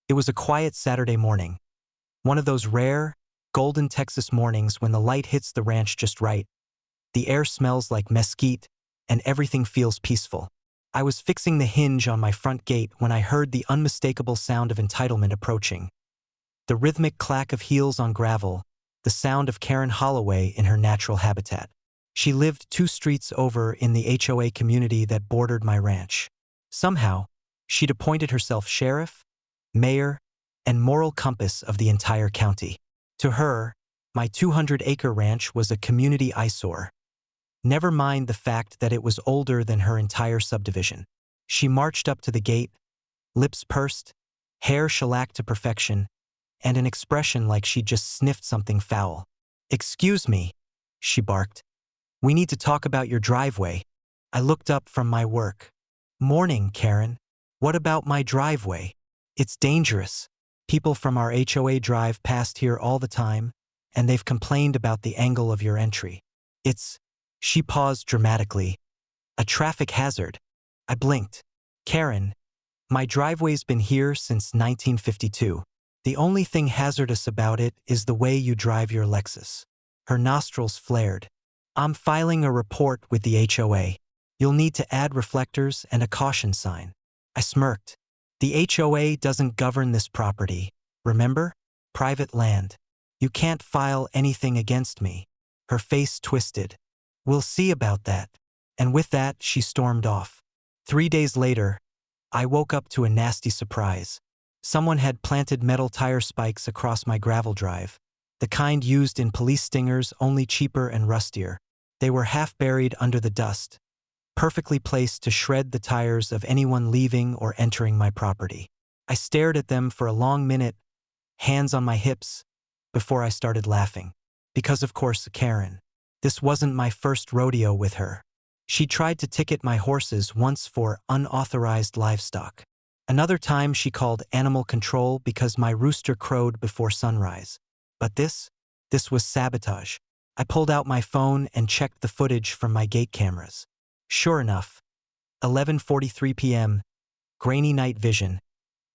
It was a quiet Saturday morning. One of those rare, golden Texas mornings when the light hits the ranch just right. The air smells like mesquite, and everything feels peaceful. I was fixing the hinge on my front gate when I heard the unmistakable sound of entitlement approaching. The rhythmic clack of heels on gravel, the sound of Karen Holloway in her natural habitat. She lived 2 streets over in the HOA community that bordered my ranch. Somehow, she'd appointed herself sheriff, mayor, and moral compass of the entire county. To her, my 200-acre ranch was a community eyesore. Never mind the fact that it was older than her entire subdivision. She marched up to the gate, lips pursed, hair shellacked to perfection, and an expression like she'd just sniffed something foul. "Excuse me," she barked. "We need to talk about your driveway." I looked up from my work. "Morning, Karen. What about my driveway? It's dangerous. People from our HOA drive past here all the time, and they've complained about the angle of your entry. It's—" She paused dramatically. "A traffic hazard." I blinked. "Karen, my driveway's been here since 1952. The only thing hazardous about it is the way you drive your Lexus." Her nostrils flared. "I'm filing a report with the HOA. You'll need to add reflectors and a caution sign." I smirked. "The HOA doesn't govern this property, remember? Private land. You can't file anything against me." Her face twisted. "We'll see about that." And with that, she stormed off. 3 days later, I woke up to a nasty surprise. Someone had planted metal tire spikes across my gravel drive, the kind used in police stingers, only cheaper and rustier. They were half buried under the dust, perfectly placed to shred the tires of anyone leaving or entering my property. I stared at them for a long minute, hands on my hips, before I started laughing. Because of course, Karen. This wasn't my first rodeo with her. She tried to ticket my horses once for unauthorized livestock. Another time she called animal control because my rooster crowed before sunrise. But this was sabotage. I pulled out my phone and checked the footage from my gate cameras. Sure enough, 11:43 p.m., grainy night vision,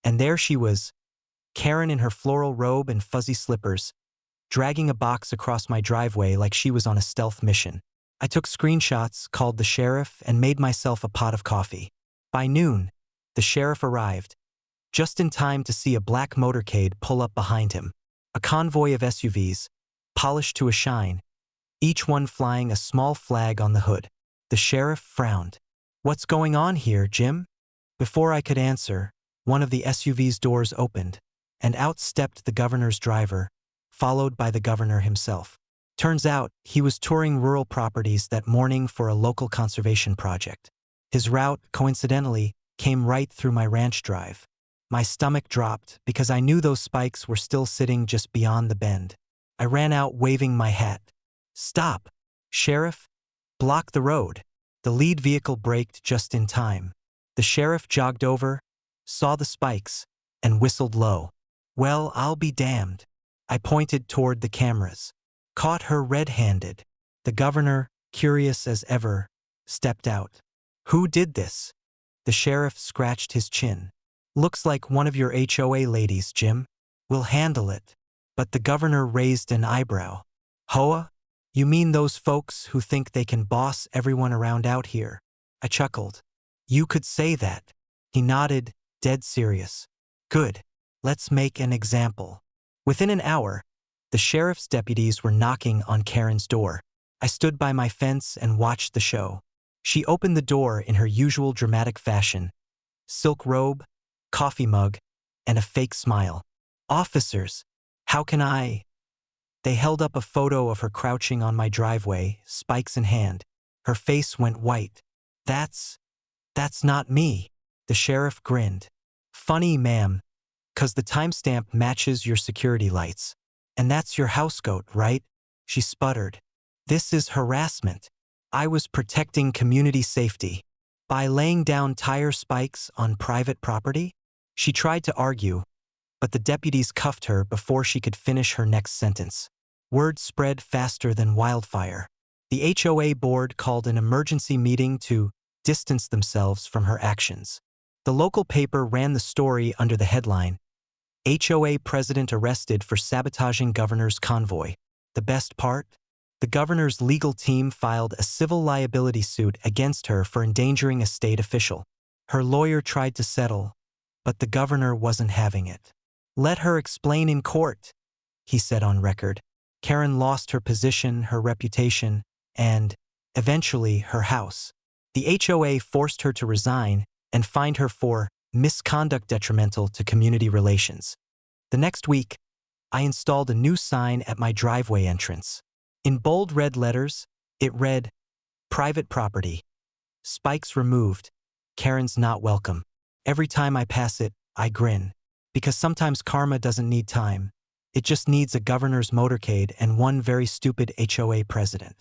and there she was, Karen in her floral robe and fuzzy slippers, dragging a box across my driveway like she was on a stealth mission. I took screenshots, called the sheriff, and made myself a pot of coffee. By noon, the sheriff arrived, just in time to see a black motorcade pull up behind him. A convoy of SUVs, polished to a shine, each one flying a small flag on the hood. The sheriff frowned. "What's going on here, Jim?" Before I could answer, one of the SUV's doors opened, and out stepped the governor's driver, followed by the governor himself. Turns out, he was touring rural properties that morning for a local conservation project. His route, coincidentally, came right through my ranch drive. My stomach dropped because I knew those spikes were still sitting just beyond the bend. I ran out waving my hat. "Stop, Sheriff! Block the road." The lead vehicle braked just in time. The sheriff jogged over, saw the spikes, and whistled low. "Well, I'll be damned." I pointed toward the cameras. "Caught her red-handed." The governor, curious as ever, stepped out. "Who did this?" The sheriff scratched his chin. "Looks like one of your HOA ladies, Jim. We'll handle it." But the governor raised an eyebrow. "Hoa? You mean those folks who think they can boss everyone around out here?" I chuckled. "You could say that." He nodded, dead serious. "Good. Let's make an example." Within an hour, the sheriff's deputies were knocking on Karen's door. I stood by my fence and watched the show. She opened the door in her usual dramatic fashion, silk robe, coffee mug, and a fake smile. "Officers, how can I?" They held up a photo of her crouching on my driveway, spikes in hand. Her face went white. That's not me." The sheriff grinned. "Funny, ma'am, 'cause the timestamp matches your security lights. And that's your housecoat, right?" She sputtered. "This is harassment. I was protecting community safety by laying down tire spikes on private property." She tried to argue, but the deputies cuffed her before she could finish her next sentence. Word spread faster than wildfire. The HOA board called an emergency meeting to distance themselves from her actions. The local paper ran the story under the headline, HOA president arrested for sabotaging governor's convoy. The best part? The governor's legal team filed a civil liability suit against her for endangering a state official. Her lawyer tried to settle, but the governor wasn't having it. "Let her explain in court," he said on record. Karen lost her position, her reputation, and, eventually, her house. The HOA forced her to resign and fined her for misconduct detrimental to community relations. The next week, I installed a new sign at my driveway entrance. In bold red letters, it read, "Private property. Spikes removed. Karen's not welcome." Every time I pass it, I grin. Because sometimes karma doesn't need time. It just needs a governor's motorcade and one very stupid HOA president.